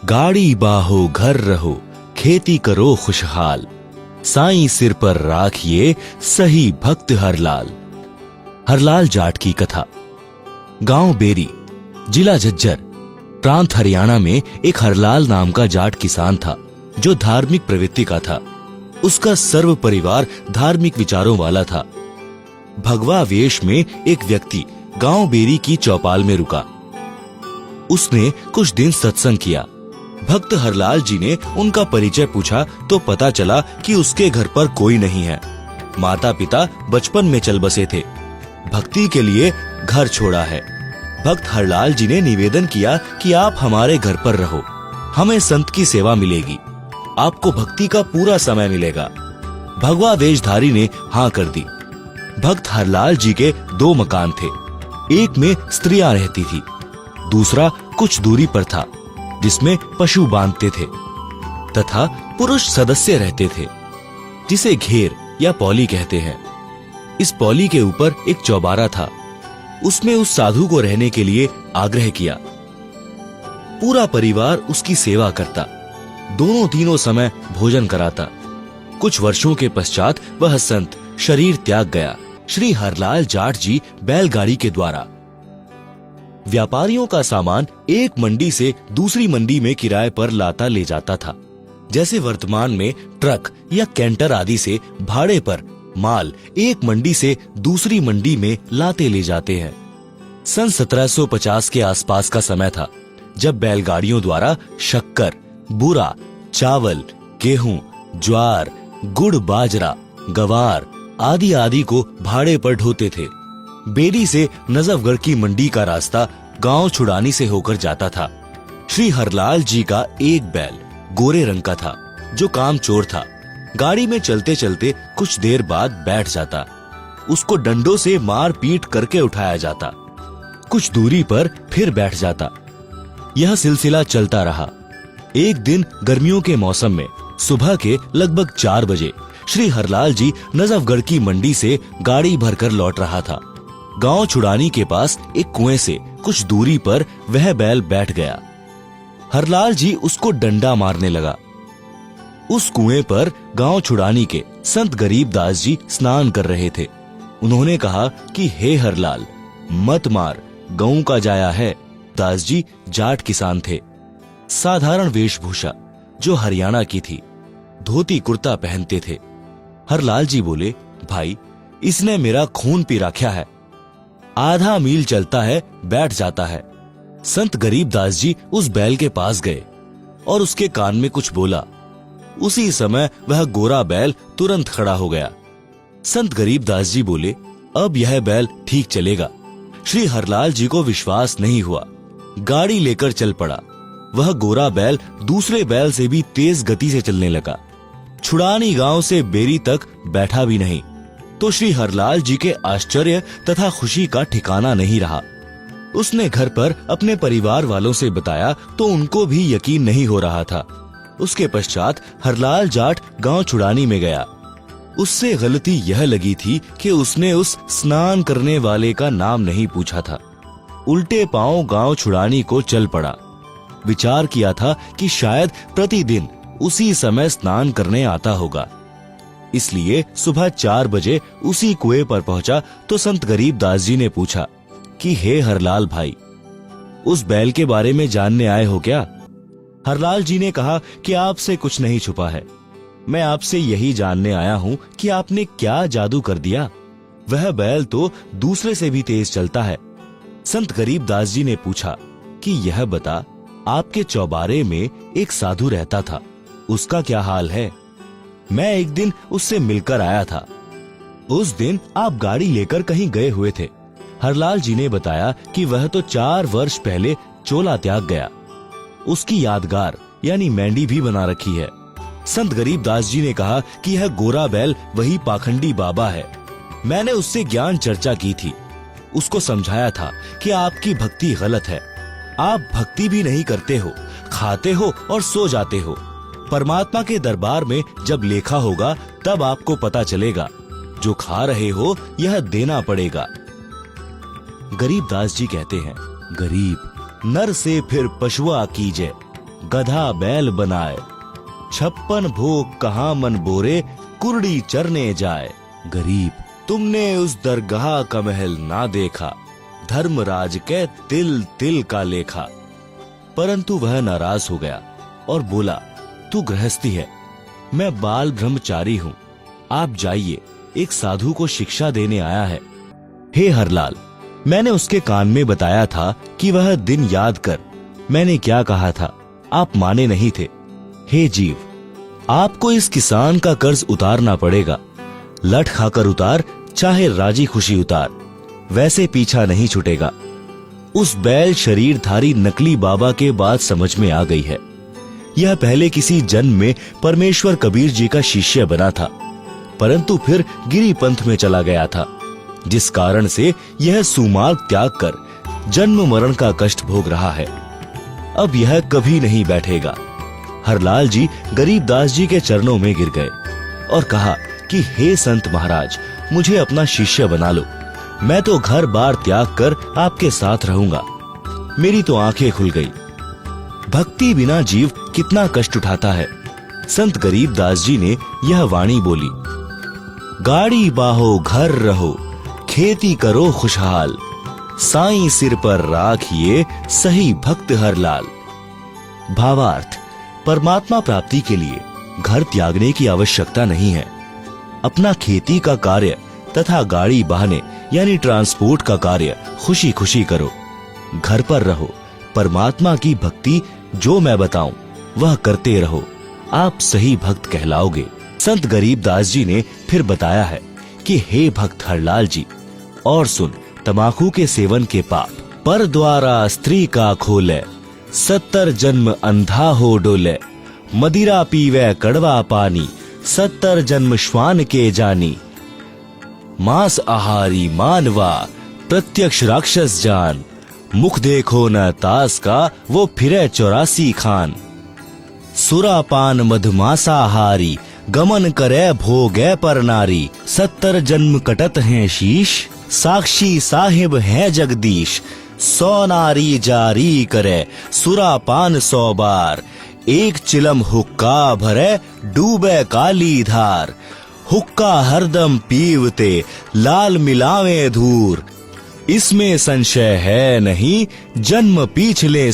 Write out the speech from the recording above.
गाड़ी बाहो घर रहो, खेती करो खुशहाल, साईं सिर पर राखिए सही भक्त हरलाल। हरलाल जाट की कथा। गांव बेरी, जिला झज्जर, प्रांत हरियाणा में एक हरलाल नाम का जाट किसान था जो धार्मिक प्रवृत्ति का था। उसका सर्व परिवार धार्मिक विचारों वाला था। भगवा वेश में एक व्यक्ति गांव बेरी की चौपाल में रुका। उसने कुछ दिन सत्संग किया। भक्त हरलाल जी ने उनका परिचय पूछा तो पता चला कि उसके घर पर कोई नहीं है। माता पिता बचपन में चल बसे थे। भक्ति के लिए घर छोड़ा है। भक्त हरलाल जी ने निवेदन किया कि आप हमारे घर पर रहो, हमें संत की सेवा मिलेगी, आपको भक्ति का पूरा समय मिलेगा। भगवा वेशधारी ने हाँ कर दी। भक्त हरलाल जी के 2 मकान थे। एक में स्त्रियां रहती थी, दूसरा कुछ दूरी पर था जिसमें पशु बांधते थे, तथा पुरुष सदस्य रहते थे जिसे घेर या पौली कहते हैं। इस पौली के ऊपर एक चौबारा था। उसमें उस साधु को रहने के लिए आग्रह किया। पूरा परिवार उसकी सेवा करता, दोनों तीनों समय भोजन कराता। कुछ वर्षों के पश्चात वह संत शरीर त्याग गया। श्री हरलाल जाट जी बैलगाड़ी के द्वारा व्यापारियों का सामान एक मंडी से दूसरी मंडी में किराए पर लाता ले जाता था। जैसे वर्तमान में ट्रक या कैंटर आदि से भाड़े पर माल एक मंडी से दूसरी मंडी में लाते ले जाते हैं। सन 1750 के आसपास का समय था जब बैलगाड़ियों द्वारा शक्कर, बूरा, चावल, गेहूं, ज्वार, गुड़, बाजरा, गवार आदि आदि को भाड़े पर ढोते थे। बेरी से नजफगढ़ की मंडी का रास्ता गांव छुड़ानी से होकर जाता था। श्री हरलाल जी का एक बैल गोरे रंग का था जो कामचोर था। गाड़ी में चलते चलते कुछ देर बाद बैठ जाता। उसको डंडों से मार पीट करके उठाया जाता। कुछ दूरी पर फिर बैठ जाता। यह सिलसिला चलता रहा। एक दिन गर्मियों के मौसम में सुबह के लगभग 4 बजे श्री हरलाल जी नजफगढ़ की मंडी से गाड़ी भरकर लौट रहा था। गांव छुड़ानी के पास एक कुएं से कुछ दूरी पर वह बैल बैठ गया। हरलाल जी उसको डंडा मारने लगा। उस कुएं पर गांव छुड़ानी के संत गरीबदास जी स्नान कर रहे थे। उन्होंने कहा कि हे हरलाल, मत मार, गऊ का जाया है। दास जी जाट किसान थे। साधारण वेशभूषा जो हरियाणा की थी, धोती कुर्ता पहनते थे। हरलाल जी बोले, भाई इसने मेरा खून पी रखा है। आधा मील चलता है बैठ जाता है। संत गरीबदास जी उस बैल के पास गए और उसके कान में कुछ बोला। उसी समय वह गोरा बैल तुरंत खड़ा हो गया। संत गरीबदास जी बोले, अब यह बैल ठीक चलेगा। श्री हरलाल जी को विश्वास नहीं हुआ। गाड़ी लेकर चल पड़ा। वह गोरा बैल दूसरे बैल से भी तेज गति से चलने लगा। छुड़ानी गांव से बेरी तक बैठा भी नहीं तो श्री हरलाल जी के आश्चर्य तथा खुशी का ठिकाना नहीं रहा। उसने घर पर अपने परिवार वालों से बताया तो उनको भी यकीन नहीं हो रहा था। उसके पश्चात हरलाल जाट गांव छुड़ानी में गया। उससे गलती यह लगी थी कि उसने उस स्नान करने वाले का नाम नहीं पूछा था। उल्टे पांव गांव छुड़ानी को चल पड़ा। विचार किया था कि शायद प्रतिदिन उसी समय स्नान करने आता होगा। इसलिए सुबह 4 बजे उसी कुएं पर पहुंचा तो संत गरीबदास जी ने पूछा कि हे हरलाल भाई, उस बैल के बारे में जानने आए हो क्या? हरलाल जी ने कहा कि आपसे कुछ नहीं छुपा है। मैं आपसे यही जानने आया हूं कि आपने क्या जादू कर दिया। वह बैल तो दूसरे से भी तेज चलता है। संत गरीबदास जी ने पूछा कि यह बता, आपके चौबारे में एक साधु रहता था, उसका क्या हाल है? मैं एक दिन उससे मिलकर आया था। उस दिन आप गाड़ी लेकर कहीं गए हुए थे। हरलाल जी ने बताया कि वह तो 4 वर्ष पहले चोला त्याग गया। उसकी यादगार यानी मेंढी भी बना रखी है। संत गरीबदास जी ने कहा कि यह गोरा बैल वही पाखंडी बाबा है। मैंने उससे ज्ञान चर्चा की थी। उसको समझाया था कि आपकी भक्ति गलत है। आप भक्ति भी नहीं करते हो, खाते हो और सो जाते हो। परमात्मा के दरबार में जब लेखा होगा तब आपको पता चलेगा। जो खा रहे हो यह देना पड़ेगा। गरीबदास जी कहते हैं, गरीब नर से फिर पशुआ कीजे, गधा बैल बनाए, 56 भोग कहाँ मन बोरे, कुर्डी चरने जाए। गरीब, तुमने उस दरगाह का महल ना देखा, धर्मराज के तिल तिल का लेखा। परंतु वह नाराज हो गया और बोला, तू गृहस्थी है, मैं बाल ब्रह्मचारी हूँ, आप जाइए, एक साधु को शिक्षा देने आया है। हे हरलाल, मैंने उसके कान में बताया था कि वह दिन याद कर। मैंने क्या कहा था, आप माने नहीं थे। हे जीव, आपको इस किसान का कर्ज उतारना पड़ेगा। लठ खाकर उतार, चाहे राजी खुशी उतार, वैसे पीछा नहीं छूटेगा। उस बैल शरीरधारी नकली बाबा के बात समझ में आ गई है। यह पहले किसी जन्म में परमेश्वर कबीर जी का शिष्य बना था, परंतु फिर गिरी पंथ में चला गया था, जिस कारण से यह सुमार्ग त्याग कर जन्म मरण का कष्ट भोग रहा है। अब यह कभी नहीं बैठेगा। हरलाल जी गरीबदास जी के चरणों में गिर गए और कहा कि हे संत महाराज, मुझे अपना शिष्य बना लो, मैं तो घर बार त्याग कर आपके साथ रहूंगा। मेरी तो आंखें खुल गई। भक्ति बिना जीव कितना कष्ट उठाता है। संत गरीबदास जी ने यह वाणी बोली, गाड़ी बाहो घर रहो, खेती करो खुशहाल, साईं सिर पर राखिए सही भक्त हरलाल। भावार्थ, परमात्मा प्राप्ति के लिए घर त्यागने की आवश्यकता नहीं है। अपना खेती का कार्य तथा गाड़ी बहाने यानी ट्रांसपोर्ट का कार्य खुशी खुशी करो। घर पर रहो, परमात्मा की भक्ति जो मैं बताऊं वह करते रहो, आप सही भक्त कहलाओगे। संत गरीबदास जी ने फिर बताया है कि हे भक्त हरलाल जी, और सुन, तमाकू के सेवन के पाप, पर द्वारा स्त्री का खोले, 70 जन्म अंधा हो डोले, मदिरा पीवे कड़वा पानी, 70 जन्म श्वान के जानी, मांस आहारी मानवा प्रत्यक्ष राक्षस जान, मुख देखो न तास का वो फिरे 84 खान, सुरापान मधमासाहारी गमन करे भोगे पर नारी, 70 जन्म कटत हैं शीश, साक्षी साहिब है जगदीश, 100 नारी जारी करे सुरापान 100 बार, एक चिलम हुक्का भरे डूबे काली धार, हुक्का हरदम पीवते लाल मिलावे धूर, इसमें संशय है नहीं जन्म पीछले